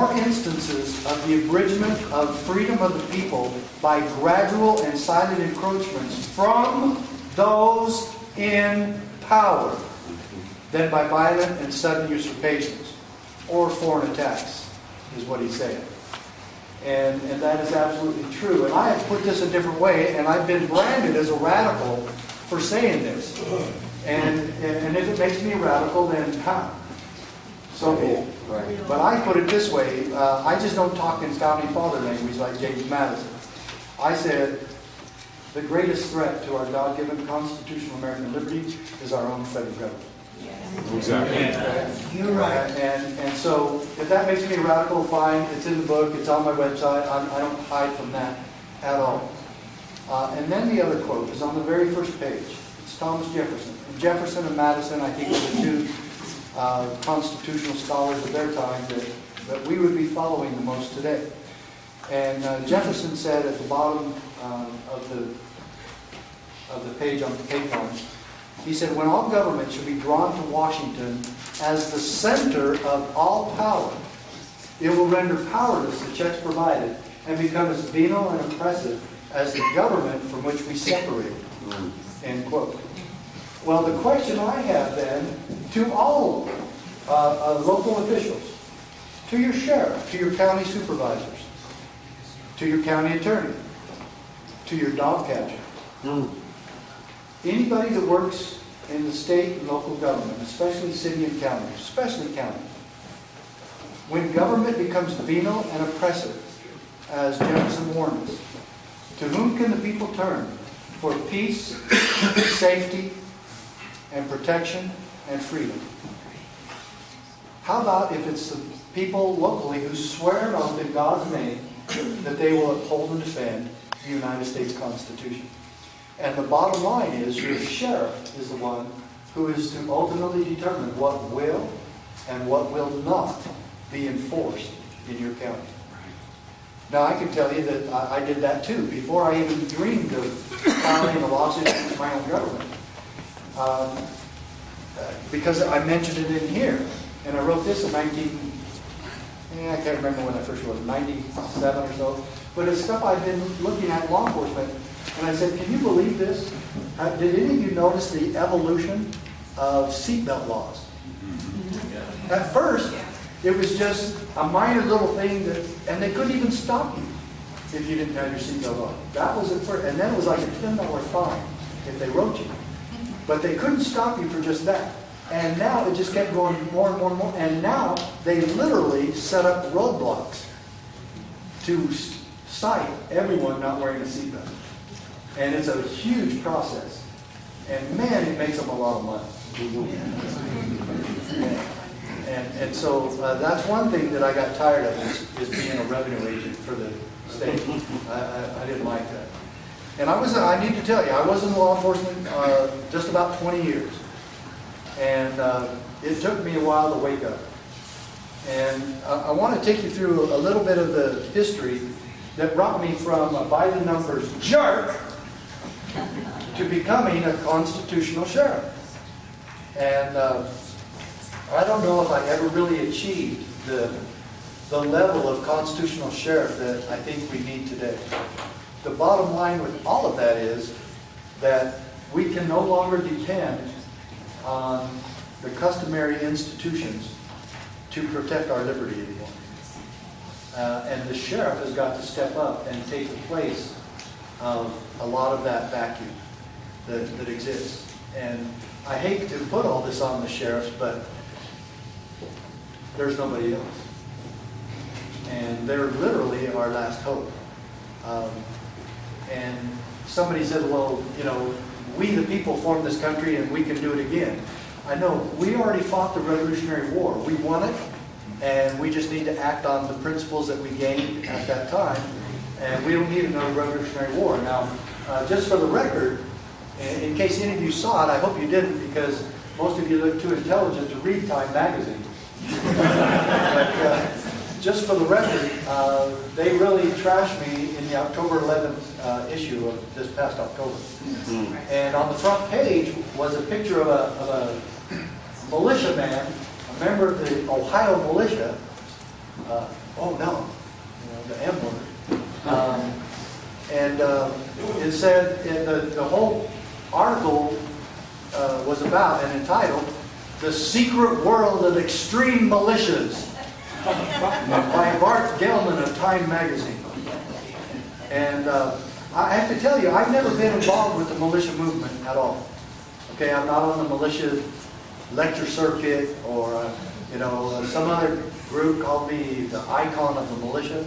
more instances of the abridgment of freedom of the people by gradual and silent encroachments from those in power than by violent and sudden usurpations or foreign attacks, is what he's saying. And that is absolutely true. And I have put this a different way, and I've been branded as a radical for saying this. And if it makes me a radical, then so be it. But I put it this way, I just don't talk in founding father language like James Madison. I said, the greatest threat to our God-given constitutional American liberty is our own federal government. Exactly. You're right. And so, if that makes me a radical, fine. It's in the book. It's on my website. I don't hide from that at all. And then the other quote is on the very first page. It's Thomas Jefferson. And Jefferson and Madison, I think, were the two constitutional scholars of their time that we would be following the most today. And Jefferson said at the bottom of the page on page 1, he said, when all government should be drawn to Washington as the center of all power, it will render powerless the checks provided and become as venal and oppressive as the government from which we separate. End quote. Well, the question I have then to all local officials, to your sheriff, to your county supervisors, to your county attorney, to your dog catcher, anybody that works in the state and local government, especially city and county, especially county, when government becomes venal and oppressive, as Jefferson warned us, to whom can the people turn for peace, safety, and protection and freedom? How about if it's the people locally who swear an oath in God's name that they will uphold and defend the United States Constitution? And the bottom line is your sheriff is the one who is to ultimately determine what will and what will not be enforced in your county. Now, I can tell you that I did that too before I even dreamed of filing a lawsuit against my own government. Because I mentioned it in here. And I wrote this in I can't remember when I first wrote it, 97 or so. But it's stuff I've been looking at law enforcement. And I said, can you believe this? Did any of you notice the evolution of seatbelt laws? At first, it was just a minor little thing and they couldn't even stop you if you didn't have your seatbelt on. That was at first. And then it was like a $10 fine if they wrote you. But they couldn't stop you for just that. And now it just kept going more and more and more. And now they literally set up roadblocks to cite everyone not wearing a seatbelt. And it's a huge process. And man, it makes them a lot of money. And so that's one thing that I got tired of is being a revenue agent for the state. I didn't like that. And I need to tell you, I was in law enforcement just about 20 years. And it took me a while to wake up. And I want to take you through a little bit of the history that brought me from a by the numbers jerk to becoming a constitutional sheriff. And I don't know if I ever really achieved the level of constitutional sheriff that I think we need today. The bottom line with all of that is that we can no longer depend on the customary institutions to protect our liberty anymore. And the sheriff has got to step up and take the place of a lot of that vacuum that exists. And I hate to put all this on the sheriffs, but there's nobody else. And they're literally our last hope. And somebody said, well, you know, we the people formed this country and we can do it again. I know, we already fought the Revolutionary War. We won it, and we just need to act on the principles that we gained at that time, and we don't need another Revolutionary War. Now, just for the record, in case any of you saw it, I hope you didn't, because most of you look too intelligent to read Time magazine. But just for the record, they really trashed me in the October 11th issue of this past October. And on the front page was a picture of a militiaman, a member of the Ohio militia, oh no, the M word. It said, the whole article was about and entitled, "The Secret World of Extreme Militias," by Bart Gellman of Time Magazine. And I have to tell you, I've never been involved with the militia movement at all. Okay, I'm not on the militia lecture circuit or, some other group called me the icon of the militia.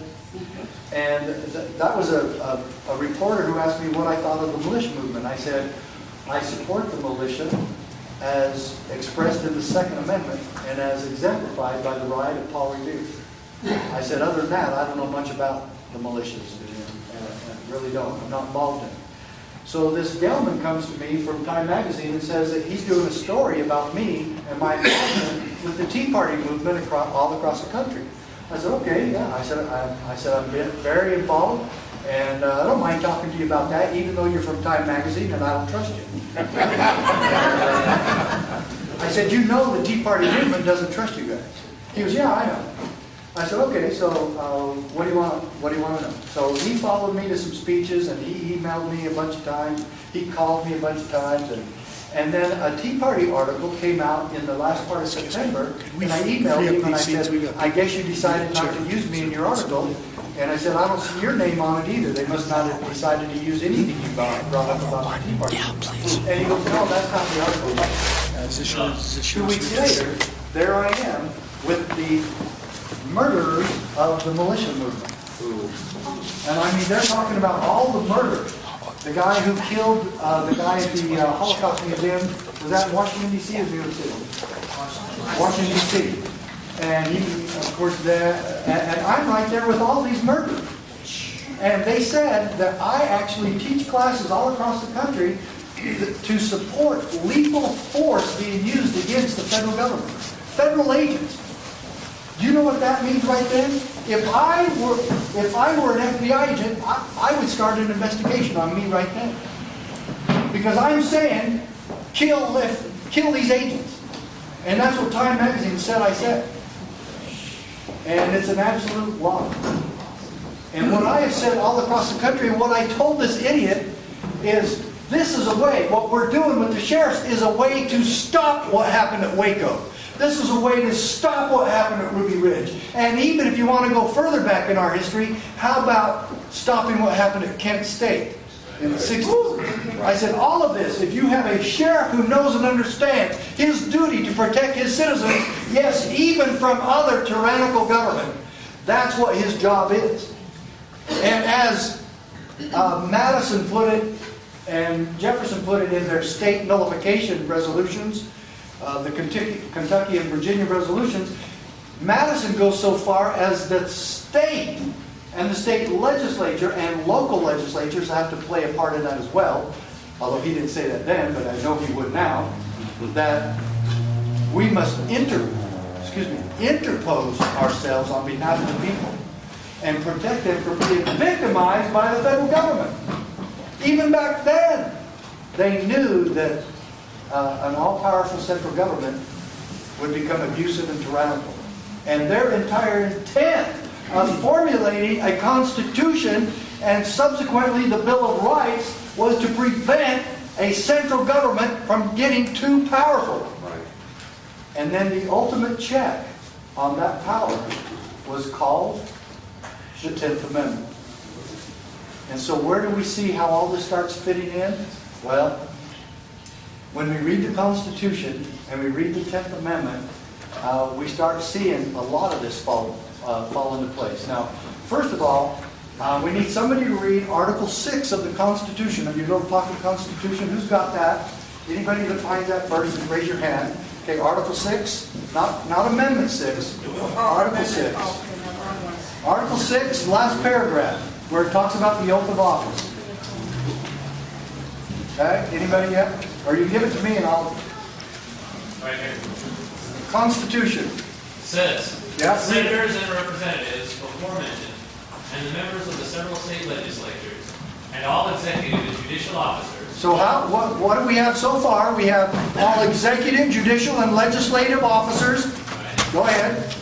And that was a reporter who asked me what I thought of the militia movement. I said, I support the militia as expressed in the Second Amendment and as exemplified by the riot at Paul Revere. I said, other than that, I don't know much about the militias. I really don't. I'm not involved in it. So this Gelman comes to me from Time Magazine and says that he's doing a story about me and my involvement with the Tea Party movement all across the country. I said, okay, yeah. I said, I'm very involved, and I don't mind talking to you about that, even though you're from Time Magazine and I don't trust you. I said, you know the Tea Party movement doesn't trust you guys. He goes, yeah, I know. I said, okay, so what do you want to know? So he followed me to some speeches, and he emailed me a bunch of times. He called me a bunch of times, and then a Tea Party article came out in the last part of September, and I emailed him and I said, I guess you decided not to use me in your article. And I said, I don't see your name on it either. They must not have decided to use anything you brought up about the Tea Party. And he goes, no, that's not the article. 2 weeks later, there I am with the murderers of the militia movement. And I mean, they're talking about all the murders. The guy who killed the guy at the Holocaust Museum, was that in Washington, D.C. or New York City? Washington, D.C. And he, of course, and I'm right there with all these murders. And they said that I actually teach classes all across the country to support lethal force being used against the federal government. Federal agents. Do you know what that means right then? If I were an FBI agent, I would start an investigation on me right then. Because I'm saying, kill these agents. And that's what Time Magazine said I said. And it's an absolute lie. And what I have said all across the country, and what I told this idiot, is this is a way, what we're doing with the sheriffs is a way to stop what happened at Waco. This is a way to stop what happened at Ruby Ridge. And even if you want to go further back in our history, how about stopping what happened at Kent State in the 60s? I said, all of this, if you have a sheriff who knows and understands his duty to protect his citizens, yes, even from other tyrannical government, that's what his job is. And as Madison put it, and Jefferson put it in their state nullification resolutions, the Kentucky and Virginia resolutions, Madison goes so far as the state and the state legislature and local legislatures have to play a part in that as well, although he didn't say that then, but I know he would now, that we must interpose ourselves on behalf of the people and protect them from being victimized by the federal government. Even back then, they knew that an all-powerful central government would become abusive and tyrannical. And their entire intent of formulating a constitution and subsequently the Bill of Rights was to prevent a central government from getting too powerful. Right. And then the ultimate check on that power was called the 10th Amendment. And so where do we see how all this starts fitting in? Well, when we read the Constitution and we read the 10th Amendment, we start seeing a lot of this fall into place. Now, first of all, we need somebody to read Article 6 of the Constitution, of your little pocket Constitution. Who's got that? Anybody that finds that first, raise your hand. Okay, Article 6, not Amendment 6, Article 6. Article 6, last paragraph, where it talks about the oath of office. Okay, anybody yet? Or you give it to me and I'll... Right here. Constitution. It says, Yeah. senators and representatives before mentioned, and the members of the several state legislatures, and all executive and judicial officers. So what do we have so far? We have all executive, judicial, and legislative officers. Right. Go ahead.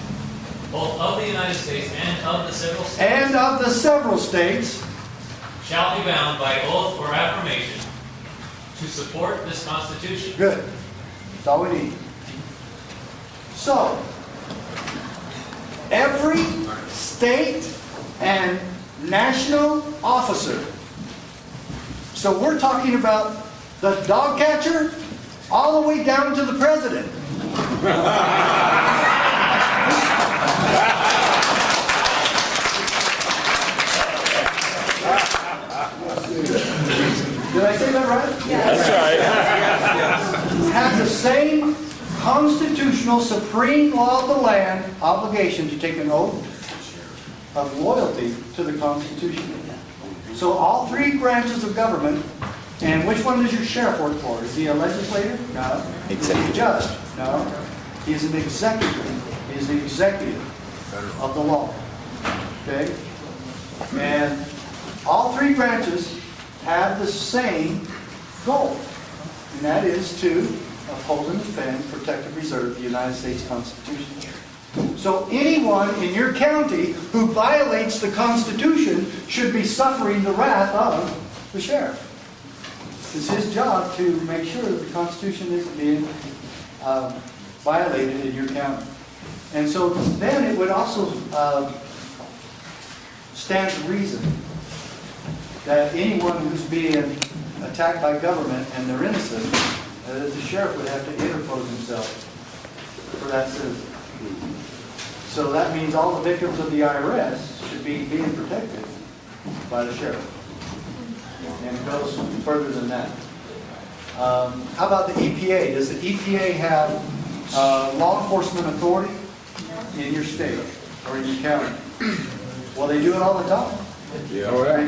both of the United States and of the several states, and of the several states, shall be bound by oath or affirmation to support this Constitution. good, that's all we need. So, every state and national officer, so we're talking about the dog catcher all the way down to the president. Did I say that right? That's right. Have the same constitutional supreme law of the land obligation to take an oath of loyalty to the Constitution. So all three branches of government, and which one does your sheriff work for? Is he a legislator? No. Is he a judge? No. He is an executive. He is the executive of the law. Okay? And all three branches have the same goal, and that is to uphold and defend, protect, and preserve the United States Constitution. So anyone in your county who violates the Constitution should be suffering the wrath of the sheriff. It's his job to make sure that the Constitution isn't being violated in your county. And so then it would also stand to reason that anyone who's being attacked by government and they're innocent, the sheriff would have to interpose himself for that citizen. So that means all the victims of the IRS should be being protected by the sheriff. And it goes further than that. How about the EPA? Does the EPA have law enforcement authority in your state or in your county? Well, they do it all the time. They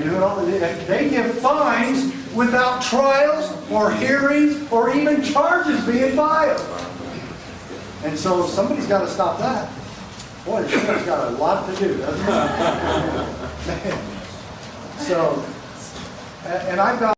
do it all the time. They give fines without trials or hearings or even charges being filed. And so somebody's got to stop that. Boy, the sheriff's got a lot to do, doesn't he? So, and I've got